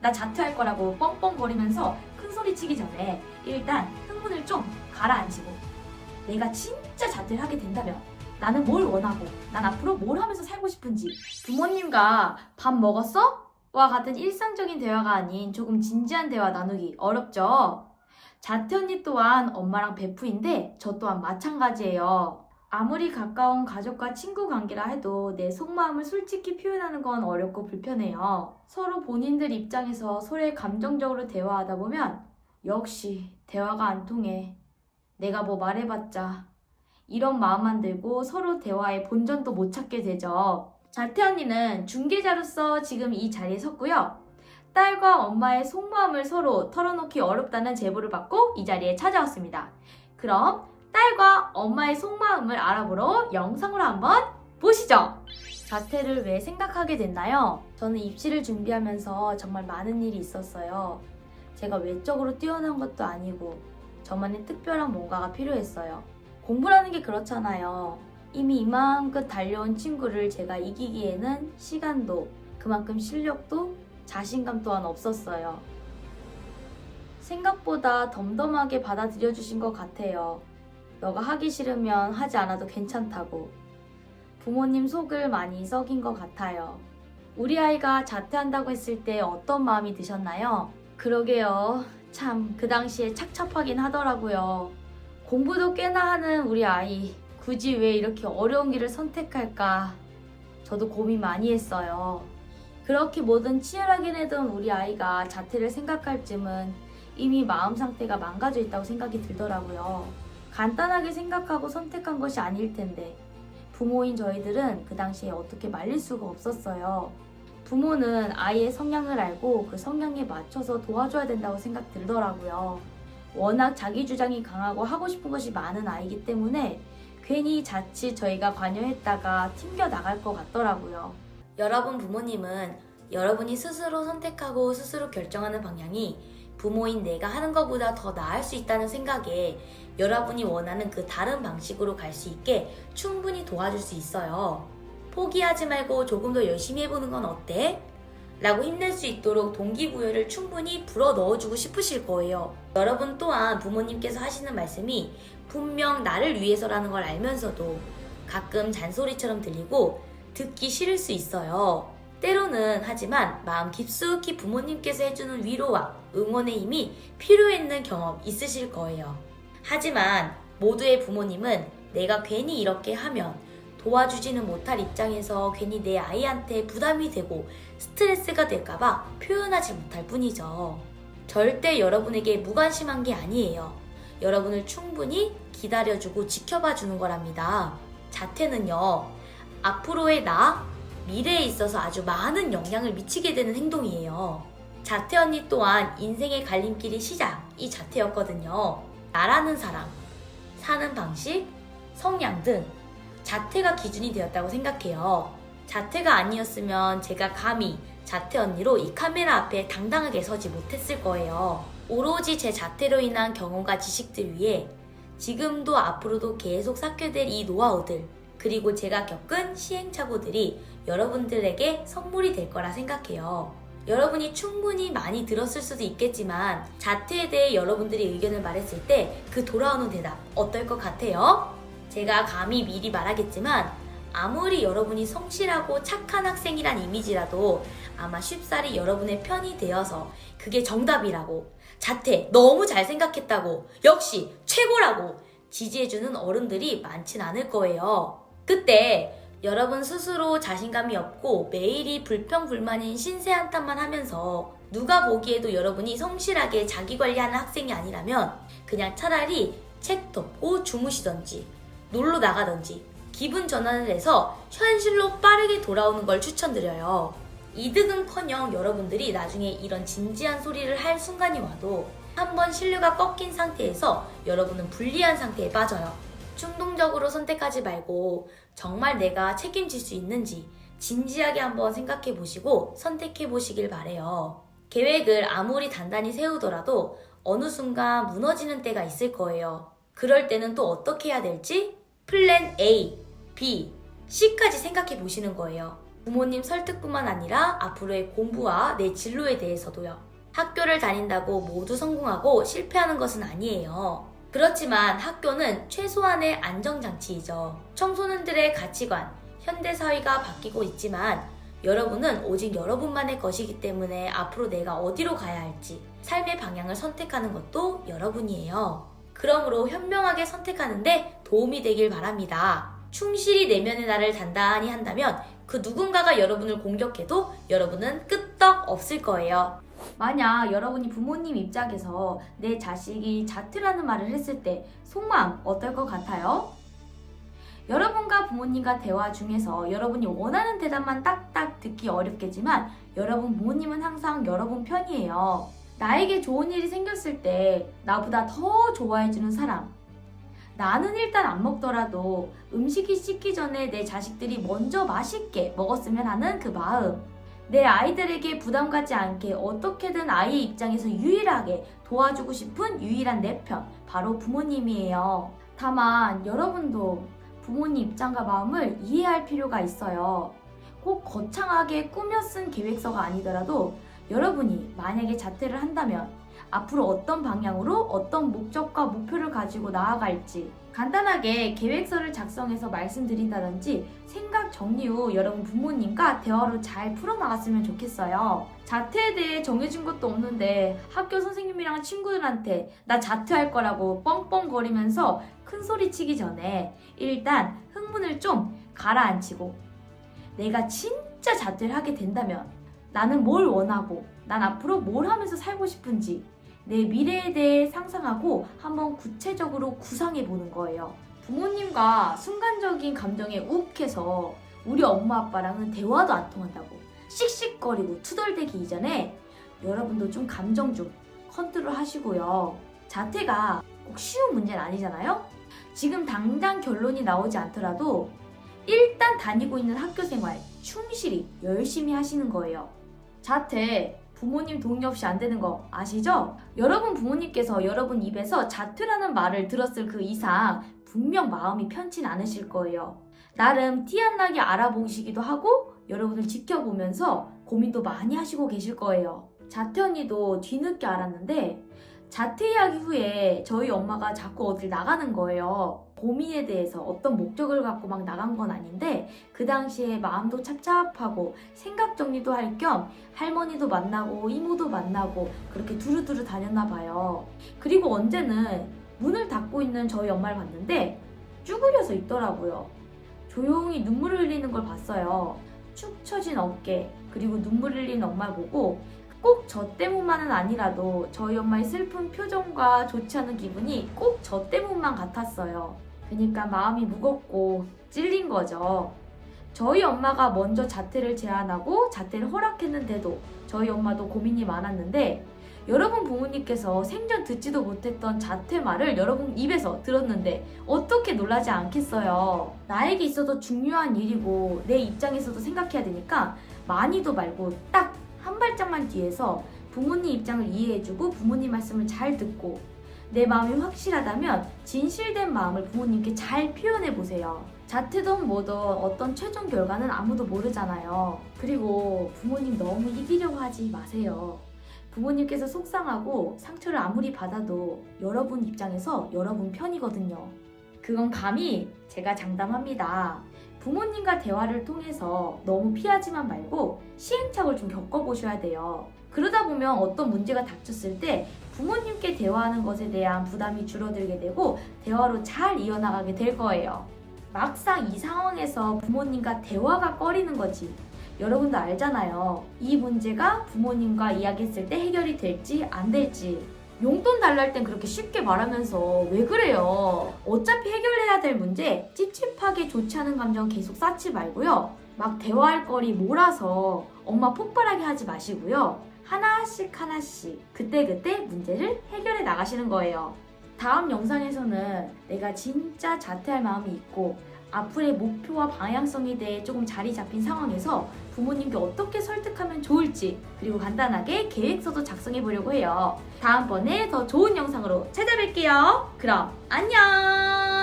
나 자퇴할 거라고 뻥뻥거리면서 큰소리 치기 전에 일단 흥분을 좀 가라앉히고 내가 진짜 자퇴를 하게 된다면 나는 뭘 원하고 난 앞으로 뭘 하면서 살고 싶은지 부모님과 밥 먹었어? 와 같은 일상적인 대화가 아닌 조금 진지한 대화 나누기 어렵죠? 자퇴 언니 또한 엄마랑 베프인데 저 또한 마찬가지예요. 아무리 가까운 가족과 친구 관계라 해도 내 속마음을 솔직히 표현하는 건 어렵고 불편해요. 서로 본인들 입장에서 서로의 감정적으로 대화하다 보면 역시 대화가 안 통해. 내가 뭐 말해봤자 이런 마음만 들고 서로 대화의 본전도 못 찾게 되죠. 자퇴 언니는 중개자로서 지금 이 자리에 섰고요. 딸과 엄마의 속마음을 서로 털어놓기 어렵다는 제보를 받고 이 자리에 찾아왔습니다. 그럼 딸과 엄마의 속마음을 알아보러 영상으로 한번 보시죠. 자퇴를 왜 생각하게 됐나요? 저는 입시를 준비하면서 정말 많은 일이 있었어요. 제가 외적으로 뛰어난 것도 아니고 저만의 특별한 뭔가가 필요했어요. 공부라는 게 그렇잖아요. 이미 이만큼 달려온 친구를 제가 이기기에는 시간도 그만큼 실력도 자신감 또한 없었어요. 생각보다 덤덤하게 받아들여 주신 것 같아요. 너가 하기 싫으면 하지 않아도 괜찮다고. 부모님 속을 많이 썩인 것 같아요. 우리 아이가 자퇴한다고 했을 때 어떤 마음이 드셨나요? 그러게요. 참 그 당시에 착잡하긴 하더라고요. 공부도 꽤나 하는 우리 아이 굳이 왜 이렇게 어려운 길을 선택할까? 저도 고민 많이 했어요. 그렇게 뭐든 치열하게 내던 우리 아이가 자퇴를 생각할 쯤은 이미 마음 상태가 망가져 있다고 생각이 들더라고요. 간단하게 생각하고 선택한 것이 아닐 텐데 부모인 저희들은 그 당시에 어떻게 말릴 수가 없었어요. 부모는 아이의 성향을 알고 그 성향에 맞춰서 도와줘야 된다고 생각 들더라고요. 워낙 자기 주장이 강하고 하고 싶은 것이 많은 아이기 때문에 괜히 자칫 저희가 관여했다가 튕겨 나갈 것 같더라고요. 여러분 부모님은 여러분이 스스로 선택하고 스스로 결정하는 방향이 부모인 내가 하는 것보다 더 나을 수 있다는 생각에 여러분이 원하는 그 다른 방식으로 갈 수 있게 충분히 도와줄 수 있어요. 포기하지 말고 조금 더 열심히 해보는 건 어때? 라고 힘낼 수 있도록 동기부여를 충분히 불어 넣어주고 싶으실 거예요. 여러분 또한 부모님께서 하시는 말씀이 분명 나를 위해서라는 걸 알면서도 가끔 잔소리처럼 들리고 듣기 싫을 수 있어요. 때로는 하지만 마음 깊숙이 부모님께서 해주는 위로와 응원의 힘이 필요했는 경험 있으실 거예요. 하지만 모두의 부모님은 내가 괜히 이렇게 하면 도와주지는 못할 입장에서 괜히 내 아이한테 부담이 되고 스트레스가 될까봐 표현하지 못할 뿐이죠. 절대 여러분에게 무관심한 게 아니에요. 여러분을 충분히 기다려주고 지켜봐주는 거랍니다. 자퇴는요, 앞으로의 나, 미래에 있어서 아주 많은 영향을 미치게 되는 행동이에요. 자퇴 언니 또한 인생의 갈림길의 시작이 자퇴였거든요. 나라는 사람, 사는 방식, 성향 등 자퇴가 기준이 되었다고 생각해요. 자퇴가 아니었으면 제가 감히 자퇴 언니로 이 카메라 앞에 당당하게 서지 못했을 거예요. 오로지 제 자퇴로 인한 경험과 지식들 위에 지금도 앞으로도 계속 쌓게 될 이 노하우들 그리고 제가 겪은 시행착오들이 여러분들에게 선물이 될 거라 생각해요. 여러분이 충분히 많이 들었을 수도 있겠지만 자퇴에 대해 여러분들이 의견을 말했을 때 그 돌아오는 대답 어떨 것 같아요? 제가 감히 미리 말하겠지만 아무리 여러분이 성실하고 착한 학생이란 이미지라도 아마 쉽사리 여러분의 편이 되어서 그게 정답이라고 자퇴 너무 잘 생각했다고 역시 최고라고 지지해주는 어른들이 많진 않을 거예요. 그때 여러분 스스로 자신감이 없고 매일이 불평불만인 신세 한탄만 하면서 누가 보기에도 여러분이 성실하게 자기관리하는 학생이 아니라면 그냥 차라리 책 덮고 주무시던지 놀러 나가던지 기분 전환을 해서 현실로 빠르게 돌아오는 걸 추천드려요. 이득은커녕 여러분들이 나중에 이런 진지한 소리를 할 순간이 와도 한번 신뢰가 꺾인 상태에서 여러분은 불리한 상태에 빠져요. 충동적으로 선택하지 말고 정말 내가 책임질 수 있는지 진지하게 한번 생각해 보시고 선택해 보시길 바래요. 계획을 아무리 단단히 세우더라도 어느 순간 무너지는 때가 있을 거예요. 그럴 때는 또 어떻게 해야 될지 플랜 A, B, C까지 생각해 보시는 거예요. 부모님 설득뿐만 아니라 앞으로의 공부와 내 진로에 대해서도요. 학교를 다닌다고 모두 성공하고 실패하는 것은 아니에요. 그렇지만 학교는 최소한의 안정장치이죠. 청소년들의 가치관, 현대사회가 바뀌고 있지만 여러분은 오직 여러분만의 것이기 때문에 앞으로 내가 어디로 가야 할지 삶의 방향을 선택하는 것도 여러분이에요. 그러므로 현명하게 선택하는데 도움이 되길 바랍니다. 충실히 내면의 나를 단단히 한다면 그 누군가가 여러분을 공격해도 여러분은 끄떡 없을 거예요. 만약 여러분이 부모님 입장에서 내 자식이 자퇴라는 말을 했을 때 속마음 어떨 것 같아요? 여러분과 부모님과 대화 중에서 여러분이 원하는 대답만 딱딱 듣기 어렵겠지만 여러분 부모님은 항상 여러분 편이에요. 나에게 좋은 일이 생겼을 때 나보다 더 좋아해주는 사람. 나는 일단 안 먹더라도 음식이 식기 전에 내 자식들이 먼저 맛있게 먹었으면 하는 그 마음. 내 아이들에게 부담 갖지 않게 어떻게든 아이의 입장에서 유일하게 도와주고 싶은 유일한 내 편, 바로 부모님이에요. 다만 여러분도 부모님 입장과 마음을 이해할 필요가 있어요. 꼭 거창하게 꾸며 쓴 계획서가 아니더라도 여러분이 만약에 자퇴를 한다면 앞으로 어떤 방향으로 어떤 목적과 목표를 가지고 나아갈지 간단하게 계획서를 작성해서 말씀드린다든지 생각 정리 후 여러분 부모님과 대화로 잘 풀어나갔으면 좋겠어요. 자퇴에 대해 정해진 것도 없는데 학교 선생님이랑 친구들한테 나 자퇴할 거라고 뻥뻥거리면서 큰 소리 치기 전에 일단 흥분을 좀 가라앉히고 내가 진짜 자퇴를 하게 된다면 나는 뭘 원하고 난 앞으로 뭘 하면서 살고 싶은지 내 미래에 대해 상상하고 한번 구체적으로 구상해 보는 거예요. 부모님과 순간적인 감정에 욱해서 우리 엄마 아빠랑은 대화도 안 통한다고 씩씩거리고 투덜대기 이전에 여러분도 좀 감정 좀 컨트롤 하시고요. 자퇴가 꼭 쉬운 문제는 아니잖아요? 지금 당장 결론이 나오지 않더라도 일단 다니고 있는 학교 생활 충실히 열심히 하시는 거예요. 자퇴 부모님 동의 없이 안 되는 거 아시죠? 여러분 부모님께서 여러분 입에서 자퇴라는 말을 들었을 그 이상 분명 마음이 편치 않으실 거예요. 나름 티 안 나게 알아보시기도 하고 여러분을 지켜보면서 고민도 많이 하시고 계실 거예요. 자퇴 언니도 뒤늦게 알았는데 자퇴 이야기 후에 저희 엄마가 자꾸 어딜 나가는 거예요. 고민에 대해서 어떤 목적을 갖고 막 나간 건 아닌데 그 당시에 마음도 찹찹하고 생각 정리도 할 겸 할머니도 만나고 이모도 만나고 그렇게 두루두루 다녔나 봐요. 그리고 언제는 문을 닫고 있는 저희 엄마를 봤는데 쭈그려서 있더라고요. 조용히 눈물을 흘리는 걸 봤어요. 축 처진 어깨 그리고 눈물 흘리는 엄마를 보고 꼭 저 때문만은 아니라도 저희 엄마의 슬픈 표정과 좋지 않은 기분이 꼭 저 때문만 같았어요. 그러니까 마음이 무겁고 찔린 거죠. 저희 엄마가 먼저 자퇴를 제안하고 자퇴를 허락했는데도 저희 엄마도 고민이 많았는데 여러분 부모님께서 생전 듣지도 못했던 자퇴 말을 여러분 입에서 들었는데 어떻게 놀라지 않겠어요. 나에게 있어도 중요한 일이고 내 입장에서도 생각해야 되니까 많이도 말고 딱 한 발짝만 뒤에서 부모님 입장을 이해해주고 부모님 말씀을 잘 듣고 내 마음이 확실하다면 진실된 마음을 부모님께 잘 표현해보세요. 자퇴든 뭐든 어떤 최종 결과는 아무도 모르잖아요. 그리고 부모님 너무 이기려고 하지 마세요. 부모님께서 속상하고 상처를 아무리 받아도 여러분 입장에서 여러분 편이거든요. 그건 감히 제가 장담합니다. 부모님과 대화를 통해서 너무 피하지만 말고 시행착오를 좀 겪어보셔야 돼요. 그러다 보면 어떤 문제가 닥쳤을 때 부모님께 대화하는 것에 대한 부담이 줄어들게 되고 대화로 잘 이어나가게 될 거예요. 막상 이 상황에서 부모님과 대화가 꺼리는 거지. 여러분도 알잖아요. 이 문제가 부모님과 이야기했을 때 해결이 될지 안 될지. 용돈 달라 할 땐 그렇게 쉽게 말하면서 왜 그래요? 어차피 해결해야 될 문제 찝찝하게 좋지 않은 감정 계속 쌓지 말고요. 막 대화할 거리 몰아서 엄마 폭발하게 하지 마시고요. 하나씩 그때그때 문제를 해결해 나가시는 거예요. 다음 영상에서는 내가 진짜 자퇴할 마음이 있고 앞으로의 목표와 방향성에 대해 조금 자리 잡힌 상황에서 부모님께 어떻게 설득하면 좋을지 그리고 간단하게 계획서도 작성해 보려고 해요. 다음번에 더 좋은 영상으로 찾아뵐게요. 그럼 안녕!